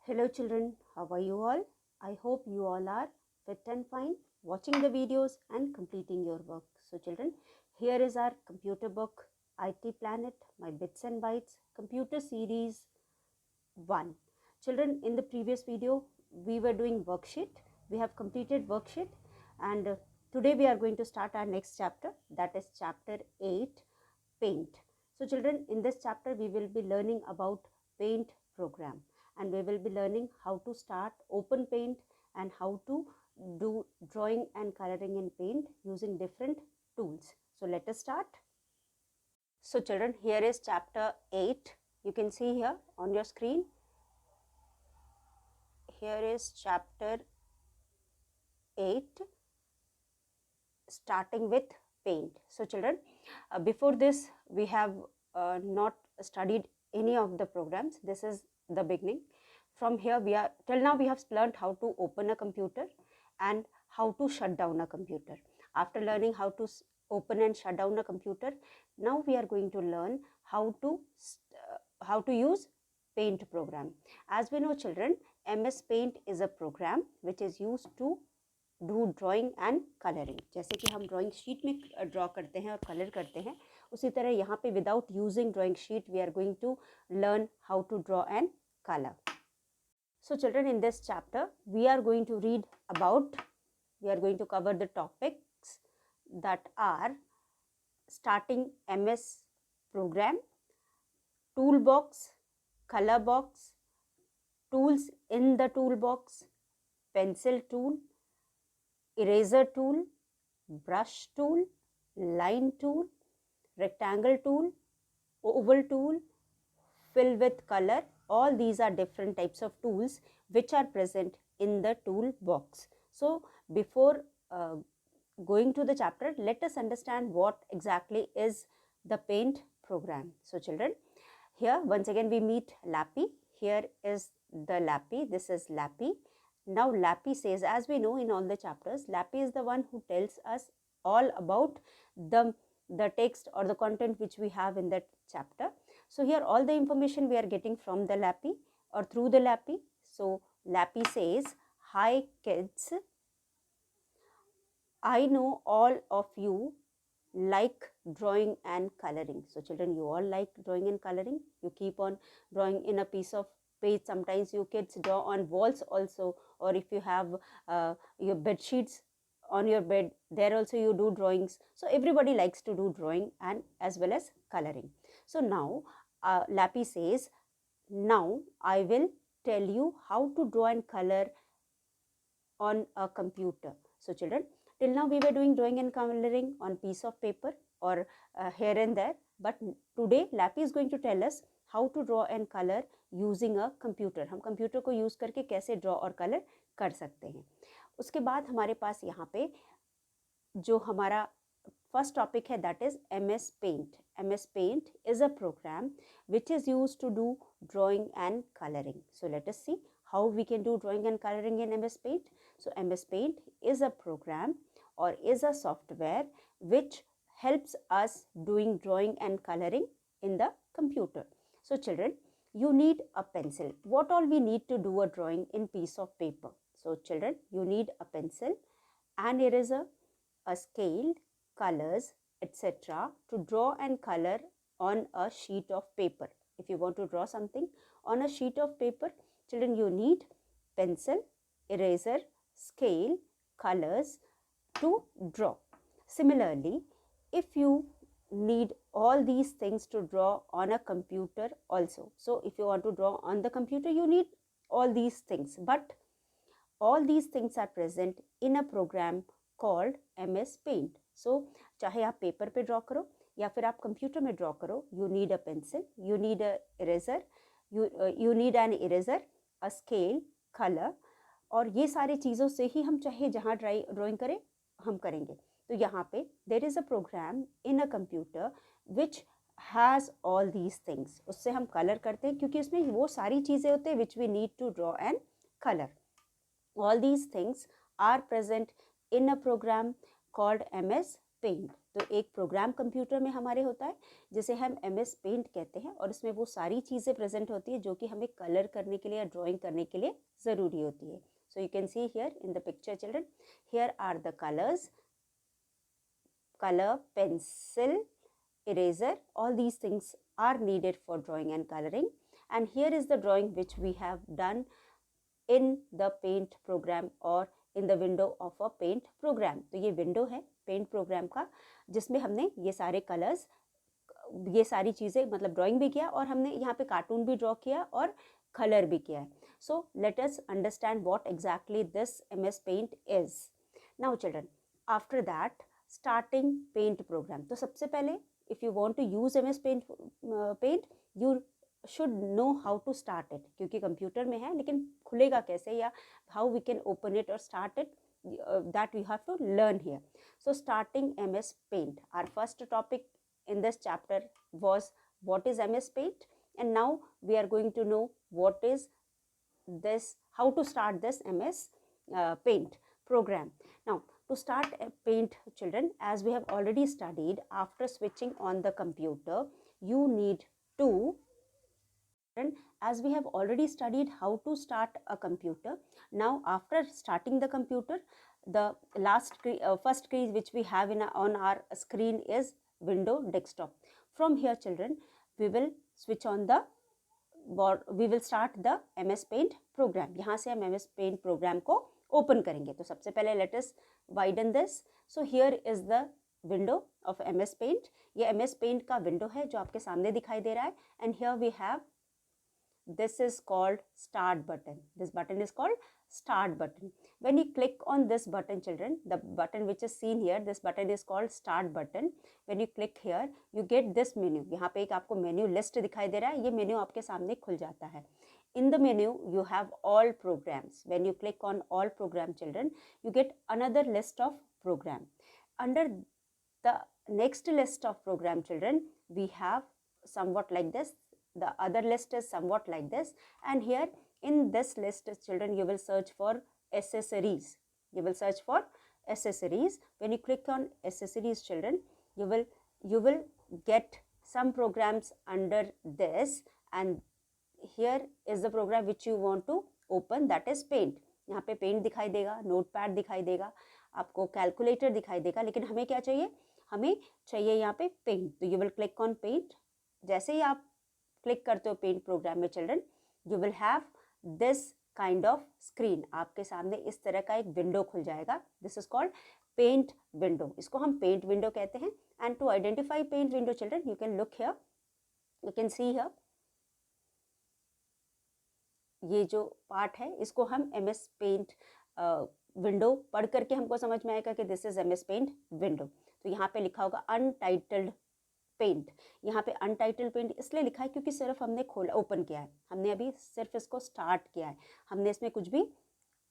Hello children, how are you all? I hope you all are fit and fine, watching the videos and completing your work. So children, here is our computer book, IT Planet, My Bits and Bytes, Computer Series 1. Children, in the previous video, we were doing worksheet. We have completed worksheet and today we are going to start our next chapter, that is chapter 8, Paint. So children, in this chapter, we will be learning about Paint program and we will be learning how to start Open Paint and how to do drawing and coloring in Paint using different tools. So let us start. So children, here is chapter 8. You can see here on your screen. Here is chapter 8, starting with Paint. So children, before this, we have not studied any of the programs. This is the beginning. From here, till now we have learned how to open a computer and how to shut down a computer. After learning how to open and shut down a computer, now we are going to learn how to use Paint program. As we know children, MS Paint is a program which is used to do drawing and colouring. जैसे कि हम drawing sheet में draw करते हैं और colour करते हैं, उसी तरह यहाँ पे without using drawing sheet we are going to learn how to draw and colour. So children, in this chapter we are going to read about, we are going to cover the topics that are starting MS program, toolbox, color box, tools in the toolbox, pencil tool, eraser tool, brush tool, line tool, rectangle tool, oval tool, fill with color. All these are different types of tools which are present in the tool box. So before going to the chapter, let us understand what exactly is the Paint program. So children, here once again we meet Lappy. Here is the Lappy. This is Lappy. Now Lappy says, as we know in all the chapters, Lappy is the one who tells us all about the text or the content which we have in that chapter. So here all the information we are getting from the Lappy or through the Lappy. So Lappy says, hi kids, I know all of you like drawing and coloring. So children, you all like drawing and coloring. You keep on drawing in a piece of page. Sometimes you kids draw on walls also, or if you have your bed sheets on your bed, there also you do drawings. So everybody likes to do drawing and as well as coloring. So now Lappy says, now I will tell you how to draw and color on a computer. So children, till now we were doing drawing and coloring on piece of paper or here and there, but today Lappy is going to tell us how to draw and color using a computer. हम computer को use करके कैसे draw और colour कर सकते हैं. उसके बाद हमारे पास यहाँ पे जो हमारा first topic है, that is MS Paint. MS Paint is a program which is used to do drawing and coloring. So let us see how we can do drawing and coloring in MS Paint. So MS Paint is a program or is a software which helps us doing drawing and coloring in the computer. So children, you need a pencil. What all we need to do a drawing in piece of paper? So children, you need a pencil, an eraser, a scale, colors, etc. to draw and color on a sheet of paper. If you want to draw something on a sheet of paper, children, you need pencil, eraser, scale, colors to draw. Similarly, if you need all these things to draw on a computer also. So if you want to draw on the computer, you need all these things, but all these things are present in a program called MS Paint. So चाहे आप paper पे draw करो या फिर आप computer में draw करो, you need a pencil, you need a eraser, you need an eraser, a scale, color, और ये सारी चीज़ों से ही हम चाहे जहाँ ड्राइंग करें हम करेंगे. तो यहाँ पे there is a program in a computer which has all these things. उससे हम कलर करते हैं क्योंकि इसमें वो सारी चीज़ें होते हैं which we need to draw and color. All these things are present in a program called MS paint. तो एक प्रोग्राम कंप्यूटर में हमारे होता है जिसे हम MS पेंट कहते हैं, और इसमें वो सारी चीज़ें प्रेजेंट होती है जो कि हमें कलर करने के लिए या ड्राइंग करने के लिए ज़रूरी होती है। So you can see here in the picture children, here are the colours, color, pencil, eraser, all these things are needed for drawing and coloring. And here is the drawing which we have done in the paint program or in the window of a paint program. तो ये window है paint program का, जिसमें हमने ये सारे colors, ये सारी चीज़ें मतलब ड्राइंग भी किया, और हमने यहाँ पे कार्टून भी ड्रॉ किया और कलर भी किया है. So let us understand what exactly this MS paint is. Now children, after that starting paint program. तो सबसे पहले if you want to use MS paint you should know how to start it, क्योंकि computer में है लेकिन खुलेगा कैसे, या how we can open it और start it, that we have to learn here. So starting MS paint, our first topic in this chapter was what is MS paint, and now we are going to know what is this, how to start this MS paint program. Now to start paint, children, as we have already studied, after switching on the computer you need to, as we have already studied how to start a computer, now after starting the computer, the first screen which we have on our screen is window desktop. From here children, we will switch on the, we will start the MS Paint program. यहाँ से हम MS Paint program को open करेंगे. तो सबसे पहले let us widen this. So here is the window of MS Paint. ये MS Paint का window है जो आपके सामने दिखाई दे रहा है. And here we have, this is called start button. This button is called start button. When you click on this button children, the button which is seen here, this button is called start button. When you click here you get this menu. यहाँ पे एक आपको menu list दिखाई दे रहा है, ये menu आपके सामने खुल जाता है. In the menu you have all programs. When you click on all program children, you get another list of program. Under the next list of program children, we have somewhat like this. The other list is somewhat like this, and here in this list children you will search for accessories. You will search for accessories. When you click on accessories children, you will get some programs under this, and here is the program which you want to open, that is paint. यहाँ पे paint दिखाई देगा, notepad दिखाई देगा, आपको calculator दिखाई देगा, लेकिन हमें क्या चाहिए, हमें चाहिए यहाँ पे पेंट. तो you will click on paint. जैसे ही आप क्लिक करते हो पेंट प्रोग्राम में children, you will have this kind of screen. आपके सामने इस तरह का एक विंडो खुल जाएगा. This is called paint window. इसको हम पेंट विंडो कहते हैं. And to identify paint window children, you can look here, you can see here, ये जो पार्ट है इसको हम MS पेंट विंडो पढ़ करके हमको समझ में आएगा कि this is MS paint window. तो यहाँ पे लिखा होगा अनटाइटल्ड पेंट. यहाँ पे अनटाइटल्ड पेंट इसलिए लिखा है क्योंकि सिर्फ हमने खोला, ओपन किया है, हमने अभी सिर्फ इसको स्टार्ट किया है, हमने इसमें कुछ भी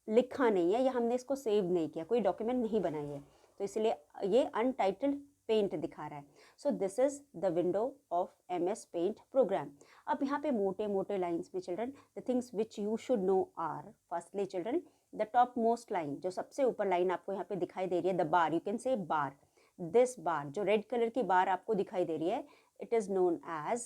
लिखा नहीं है या हमने इसको सेव नहीं किया, कोई डॉक्यूमेंट नहीं बनाई है, तो इसलिए ये अनटाइटल्ड पेंट दिखा रहा है. So this is the window of MS paint program. अब यहाँ पे मोटे मोटे लाइन्स में children, the things which you should know are, firstly children the top most line, जो सबसे ऊपर लाइन आपको यहाँ पे दिखाई दे रही है, the bar, you can say bar. This बार, जो रेड कलर की बार आपको दिखाई दे रही है, it is known as,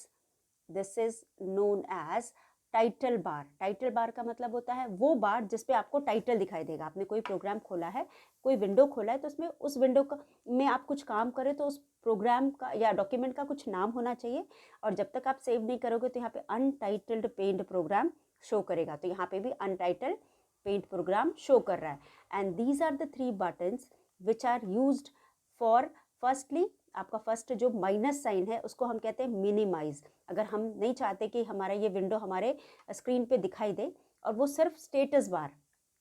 this is known as title bar. Title bar का मतलब होता है वो बार जिसपे आपको टाइटल दिखाई देगा. आपने कोई प्रोग्राम खोला है, कोई विंडो खोला है, तो उसमें उस विंडो का में आप कुछ काम करें तो उस प्रोग्राम का या डॉक्यूमेंट का कुछ नाम होना चाहिए, और जब तक आप सेव नहीं करोगे तो यहाँ पे अनटाइटल्ड पेंट प्रोग्राम शो करेगा. तो यहाँ पे भी अनटाइटल्ड पेंट प्रोग्राम शो कर रहा है. And these are the 3 buttons which are used for, firstly आपका फर्स्ट जो माइनस साइन है उसको हम कहते हैं मिनिमाइज. अगर हम नहीं चाहते कि हमारा ये विंडो हमारे स्क्रीन पे दिखाई दे और वो सिर्फ स्टेटस बार,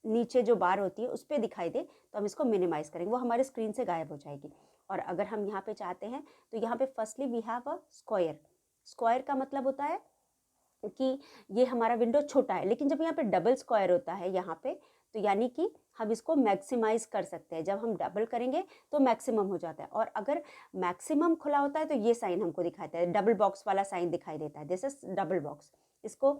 नीचे जो बार होती है उस पर दिखाई दे, तो हम इसको मिनिमाइज करेंगे, वो हमारे स्क्रीन से गायब हो जाएगी. और अगर हम यहाँ पे चाहते हैं तो यहाँ पे firstly we have a square. Square का मतलब होता है कि ये हमारा विंडो छोटा है, लेकिन जब यहाँ पे डबल स्क्वायर होता है यहाँ पे, तो यानी कि हम इसको मैक्सिमाइज कर सकते हैं. जब हम डबल करेंगे तो मैक्सिमम हो जाता है, और अगर मैक्सिमम खुला होता है तो ये साइन हमको दिखाता है, डबल बॉक्स वाला साइन दिखाई देता है, दिस इज डबल बॉक्स. इसको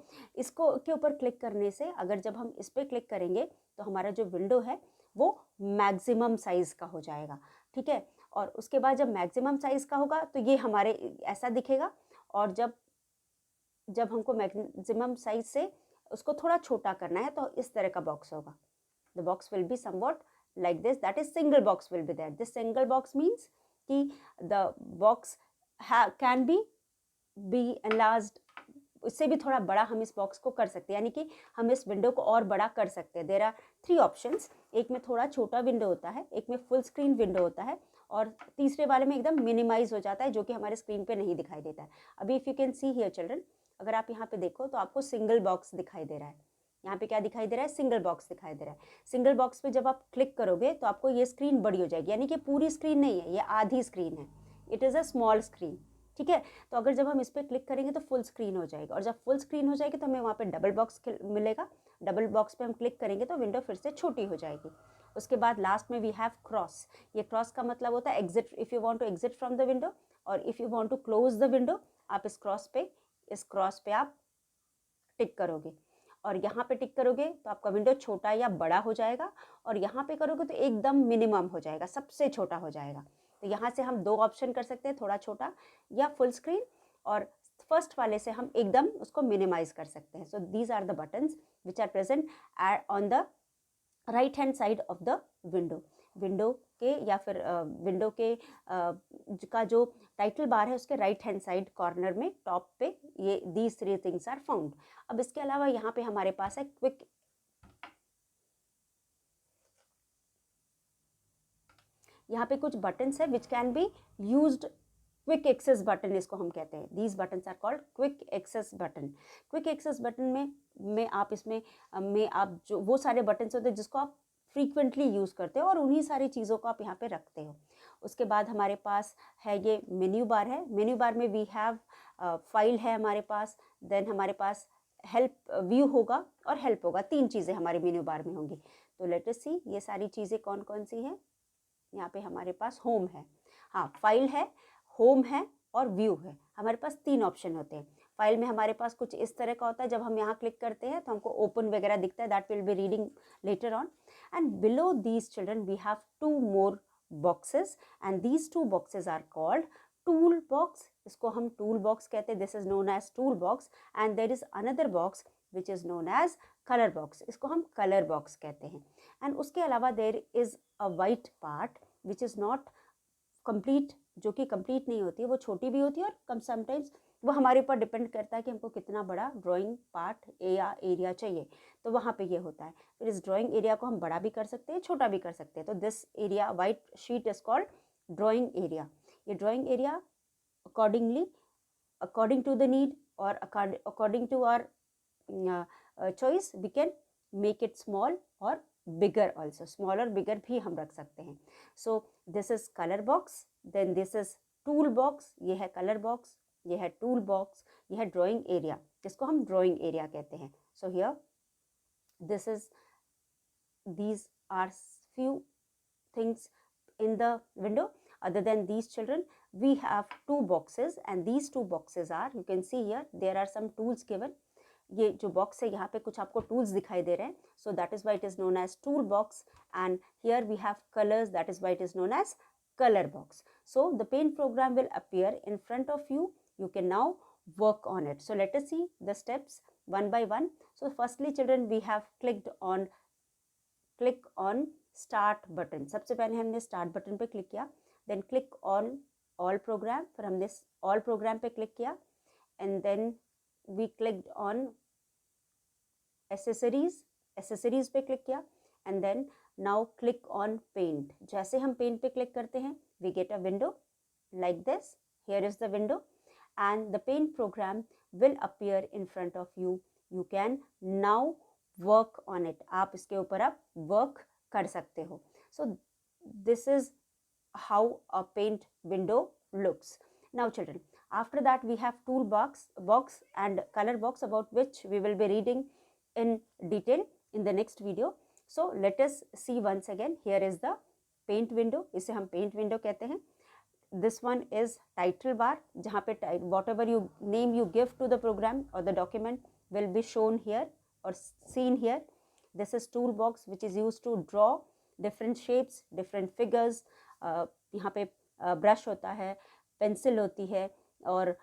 के ऊपर क्लिक करने से, अगर जब हम इस पर क्लिक करेंगे तो हमारा जो विंडो है वो मैक्सिमम साइज का हो जाएगा. ठीक है. और उसके बाद जब मैक्सिमम साइज़ का होगा तो ये हमारे ऐसा दिखेगा, और जब जब हमको मैक्सिमम साइज से उसको थोड़ा छोटा करना है तो इस तरह का बॉक्स होगा. The box will be somewhat like this. That is, single box will be there. This single box means कि the box can be enlarged. इससे भी थोड़ा बड़ा हम इस बॉक्स को कर सकते हैं, यानी कि हम इस विंडो को और बड़ा कर सकते हैं. There are 3 options. एक में थोड़ा छोटा विंडो होता है, एक में फुल स्क्रीन विंडो होता है, और तीसरे वाले में एकदम मिनिमाइज हो जाता है, जो कि हमारे स्क्रीन पे नहीं दिखाई देता है. अभी if you can see here children, अगर आप यहाँ पे देखो तो आपको सिंगल बॉक्स दिखाई दे रहा है. यहाँ पे क्या दिखाई दे रहा है? सिंगल बॉक्स दिखाई दे रहा है. सिंगल बॉक्स पे जब आप क्लिक करोगे तो आपको ये स्क्रीन बड़ी हो जाएगी, यानी कि पूरी स्क्रीन नहीं है, ये आधी स्क्रीन है. It is a small screen. ठीक है, तो अगर जब हम इस पर क्लिक करेंगे तो फुल स्क्रीन हो जाएगा, और जब फुल स्क्रीन हो जाएगी तो हमें वहाँ पे डबल बॉक्स मिलेगा. डबल बॉक्स पे हम क्लिक करेंगे तो विंडो फिर से छोटी हो जाएगी. उसके बाद लास्ट में वी हैव क्रॉस. ये क्रॉस का मतलब होता है exit. If you want to exit from the window, और if you want to close the window, आप इस क्रॉस पे आप टिक करोगे, और यहाँ पे टिक करोगे तो आपका विंडो छोटा या बड़ा हो जाएगा, और यहाँ पे करोगे तो एकदम मिनिमम हो जाएगा, सबसे छोटा हो जाएगा. तो यहाँ से हम 2 ऑप्शन कर सकते हैं, थोड़ा छोटा या फुल स्क्रीन, और फर्स्ट वाले से हम एकदम उसको मिनिमाइज कर सकते हैं. So these are the buttons which are present on the right hand side of the window. Window के या फिर विंडो के का जो टाइटल बार है उसके राइट हैंड साइड कॉर्नर में टॉप पे ये दीज 3 थिंग्स आर फाउंड. अब इसके अलावा यहाँ पे हमारे पास है क्विक. यहाँ पे कुछ बटन्स है which can be used. Quick access button इसको हम कहते हैं. These buttons are called quick access button. Quick access button में आप इसमें में आप जो वो सारे बटन्स होते हैं जिसको आप फ्रीक्वेंटली यूज़ करते हो, और उन्हीं सारी चीज़ों को आप यहाँ पे रखते हो. उसके बाद हमारे पास है ये मेन्यू बार है. मेन्यू बार में वी हैव फाइल है हमारे पास, देन हमारे पास हेल्प व्यू होगा और हेल्प होगा. 3 चीज़ें हमारे मेन्यू बार में होंगी. तो लेट अस सी ये सारी चीज़ें कौन कौन सी हैं. यहाँ पे हमारे पास होम है, हाँ फाइल है, होम है और व्यू है. हमारे पास 3 ऑप्शन होते हैं. फाइल में हमारे पास कुछ इस तरह का होता है, जब हम यहाँ क्लिक करते हैं तो हमको ओपन वगैरह दिखता है. That will be reading letter on. And below these children we have 2 more boxes, and these 2 boxes are called tool box. इसको हम टूल बॉक्स कहते हैं. This is known as tool box. And there is another box which is known as colour box. इसको हम colour box कहते हैं. And उसके अलावा there is a white part which is not complete, जो कि कंप्लीट नहीं होती है, वो छोटी भी होती है, और कम समटाइम्स वो हमारे ऊपर डिपेंड करता है कि हमको कितना बड़ा ड्राइंग पार्ट या एरिया चाहिए, तो वहाँ पे ये होता है. फिर इस ड्राइंग एरिया को हम बड़ा भी कर सकते हैं, छोटा भी कर सकते हैं. तो this area white sheet is called drawing area. ये drawing area according to the need और according to our choice we can make it small और बिगर ऑल्सो. स्मॉलर बिगर भी हम रख सकते हैं. So this is colour box, then this is tool box. ये है कलर बॉक्स, ये है टूल बॉक्स, ये है ड्राइंग एरिया, जिसको हम ड्राइंग एरिया कहते हैं. So here this is these are few things in the window. Other than these children, we have 2 boxes, and these 2 boxes are, you can see here there are some tools given. ये जो box है यहाँ पे कुछ आपको tools दिखाई दे रहे हैं. So that is why it is known as tool box. And here we have colours, that is why it is known as color box. So the paint program will appear in front of you. You can now work on it. So let us see the steps one by one. So firstly children, we have click on start button. सबसे पहले हमने start button पे click किया. Then click on all program. फिर हमने all program पे click किया. And then we clicked on accessories पे click किया. And then now click on paint. जैसे हम paint पे click करते हैं, we get a window like this. Here is the window, and the paint program will appear in front of you. You can now work on it. आप इसके ऊपर आप work कर सकते हो. So this is how a paint window looks. Now children, after that we have toolbox and color box, about which we will be reading in detail in the next video. So let us see once again. Here is the paint window. इसे हम paint window कहते हैं. This one is title bar, जहाँ पे whatever you name you give to the program or the document will be shown here or seen here. This is toolbox which is used to draw different shapes, different figures. यहाँ पे brush होता है, pencil होती है, और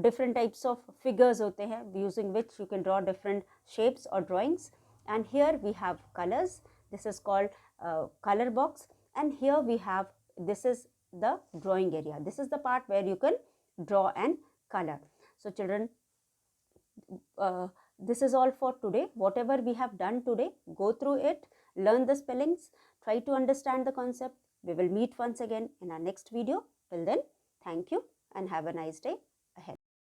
different types of figures होते हैं using which you can draw different shapes or drawings. And here we have colors. This is called color box, and here we have, this is the drawing area. This is the part where you can draw and color. So children, this is all for today. Whatever we have done today, go through it, learn the spellings, try to understand the concept. We will meet once again in our next video. Till then, thank you and have a nice day.